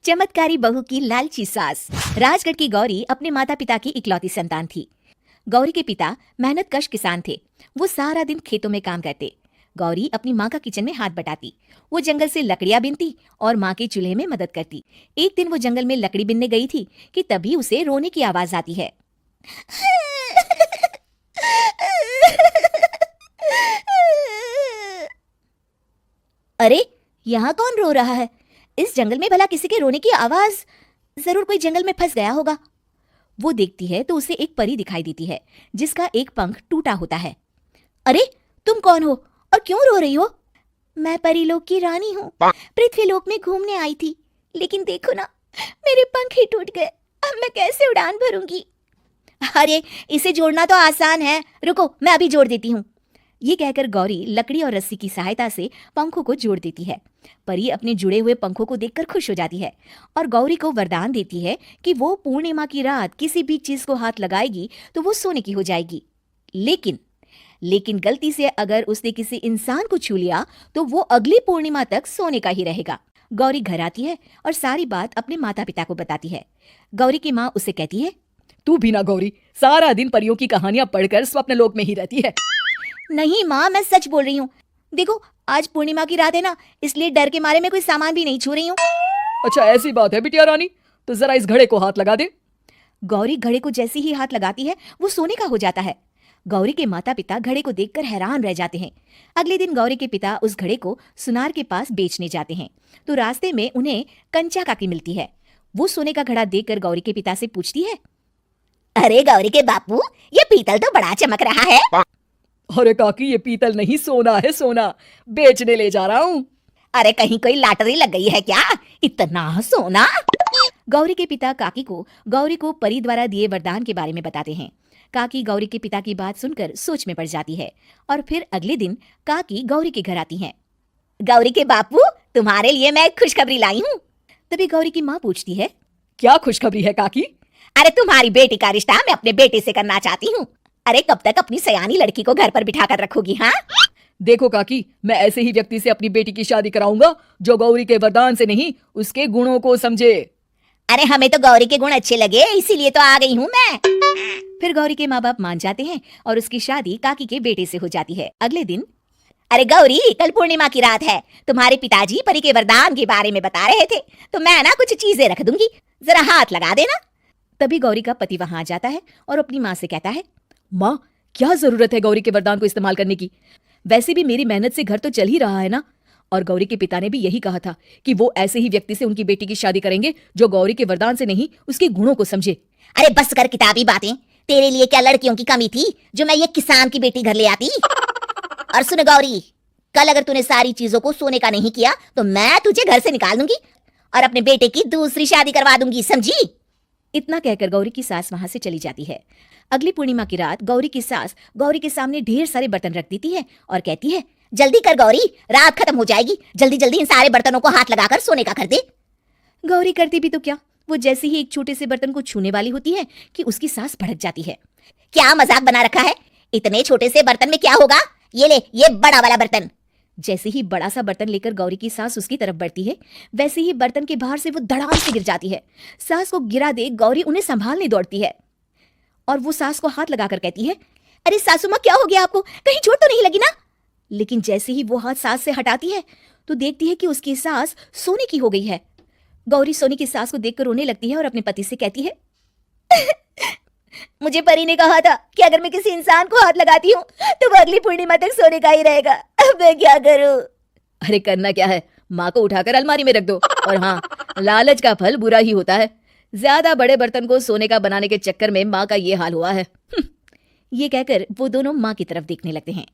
चमत्कारी बहू की लालची सास। राजगढ़ की गौरी अपने माता पिता की इकलौती संतान थी। गौरी के पिता मेहनतकश किसान थे। वो सारा दिन खेतों में काम करते। गौरी अपनी माँ का किचन में हाथ बटाती। वो जंगल से लकड़ियां बीनती और माँ के चूल्हे में मदद करती। एक दिन वो जंगल में लकड़ी बीनने गई थी कि तभी उसे रोने की आवाज आती है। अरे, यहाँ कौन रो रहा है? इस जंगल में भला किसी के रोने की आवाज? जरूर कोई जंगल में फंस गया होगा। वो देखती है तो उसे एक परी दिखाई देती है जिसका एक पंख टूटा होता है। अरे, तुम कौन हो और क्यों रो रही हो? मैं परीलोक की रानी हूँ। पृथ्वीलोक में घूमने आई थी, लेकिन देखो ना, मेरे पंख ही टूट गए। अब मैं कैसे उड़ान भरूंगी? अरे, इसे जोड़ना तो आसान है, रुको मैं अभी जोड़ देती हूँ। ये कहकर गौरी लकड़ी और रस्सी की सहायता से पंखों को जोड़ देती है। परी अपने जुड़े हुए पंखों को देखकर खुश हो जाती है और गौरी को वरदान देती है कि वो पूर्णिमा की रात किसी भी चीज को हाथ लगाएगी तो वो सोने की हो जाएगी। लेकिन गलती से अगर उसने किसी इंसान को छू लिया तो वो अगली पूर्णिमा तक सोने का ही रहेगा। गौरी घर आती है और सारी बात अपने माता पिता को बताती है। गौरी की माँ उसे कहती है, तू भी ना गौरी, सारा दिन परियों की कहानियां पढ़कर स्वप्न लोक में ही रहती है। नहीं माँ, मैं सच बोल रही हूँ। देखो, आज पूर्णिमा की रात है ना, इसलिए डर के मारे मैं कोई सामान भी नहीं छू रही हूँ। अच्छा, ऐसी बात है बिटिया रानी, तो जरा इस घड़े को हाथ लगा दे। गौरी घड़े को जैसे ही हाथ लगाती है वो सोने का हो जाता है। गौरी के माता पिता घड़े को देखकर हैरान रह जाते हैं। अगले दिन गौरी के पिता उस घड़े को सुनार के पास बेचने जाते हैं तो रास्ते में उन्हें कंचा काकी मिलती है। वो सोने का घड़ा देखकर गौरी के पिता से पूछती है, अरे गौरी के बापू, ये पीतल तो बड़ा चमक रहा है। अरे काकी, ये पीतल नहीं, सोना है, सोना बेचने ले जा रहा हूँ। अरे कहीं कोई लॉटरी लग गई है क्या? इतना सोना? गौरी के पिता काकी को गौरी को परी द्वारा दिए वरदान के बारे में बताते हैं। काकी गौरी के पिता की बात सुनकर सोच में पड़ जाती है और फिर अगले दिन काकी गौरी के घर आती हैं। गौरी के बापू, तुम्हारे लिए मैं एक खुशखबरी लाई हूँ। तभी गौरी की माँ पूछती है, क्या खुशखबरी है काकी? अरे तुम्हारी बेटी का रिश्ता मैं अपने बेटे से करना चाहती हूँ। अरे कब तक अपनी सयानी लड़की को घर पर बिठा कर रखोगी? हाँ, देखो काकी, मैं ऐसे ही व्यक्ति से अपनी बेटी की शादी कराऊंगा जो गौरी के वरदान से नहीं, उसके गुणों को समझे। अरे हमें तो गौरी के गुण अच्छे लगे, इसीलिए तो आ गई हूँ मैं। फिर गौरी के माँ बाप मान जाते हैं और उसकी शादी काकी के बेटे से हो जाती है। अगले दिन, अरे गौरी, कल पूर्णिमा की रात है। तुम्हारे पिताजी परी के वरदान के बारे में बता रहे थे, तो मैं ना कुछ चीजें रख दूंगी, जरा हाथ लगा देना। तभी गौरी का पति वहां आ जाता है और अपनी माँ से कहता है, माँ, क्या जरूरत है गौरी के वरदान को इस्तेमाल करने की? वैसे भी मेरी मेहनत से घर तो चल ही रहा है ना। और गौरी के पिता ने भी यही कहा था कि वो ऐसे ही व्यक्ति से उनकी बेटी की शादी करेंगे जो गौरी के वरदान से नहीं, उसके गुणों को समझे। अरे बस कर किताबी बातें, तेरे लिए क्या लड़कियों की कमी थी जो मैं ये किसान की बेटी घर ले आती? और सुन गौरी, कल अगर तूने सारी चीजों को सोने का नहीं किया तो मैं तुझे घर से निकाल दूंगी और अपने बेटे की दूसरी शादी करवा दूंगी, समझी? इतना कहकर गौरी की सास वहां से चली जाती है। अगली पूर्णिमा की रात गौरी की सास गौरी के सामने ढेर सारे बर्तन रख देती है और कहती है, जल्दी कर गौरी, रात खत्म हो जाएगी, जल्दी जल्दी इन सारे बर्तनों को हाथ लगाकर सोने का कर दे। गौरी करती भी तो क्या, वो जैसे ही एक छोटे से बर्तन को छूने वाली होती है कि उसकी सास भड़क जाती है। क्या मजाक बना रखा है? इतने छोटे से बर्तन में क्या होगा? ये ले, ये बड़ा वाला बर्तन। जैसे ही बड़ा सा बर्तन लेकर गौरी की सास उसकी तरफ बढ़ती है, वैसे ही बर्तन के बाहर से वो धड़ाम से गिर जाती है। सास को गिरा देख गौरी उन्हें संभालने दौड़ती है और वो सास को हाथ लगाकर कहती है, अरे सासू माँ, क्या हो गया आपको? कहीं चोट तो नहीं लगी ना? लेकिन जैसे ही वो हाथ सास से हटाती है तो देखती है कि उसकी सास सोने की हो गई है। गौरी सोने की सास को देखकर रोने लगती है और अपने पति से कहती है, मुझे परी ने कहा था कि अगर मैं किसी इंसान को हाथ लगाती हूँ तो वो अगली पूर्णिमा तक सोने का ही रहेगा। अब मैं क्या करूँ? अरे करना क्या है, माँ को उठाकर अलमारी में रख दो। और हाँ, लालच का फल बुरा ही होता है। ज्यादा बड़े बर्तन को सोने का बनाने के चक्कर में माँ का ये हाल हुआ है। ये कहकर वो दोनों माँ की तरफ देखने लगते हैं।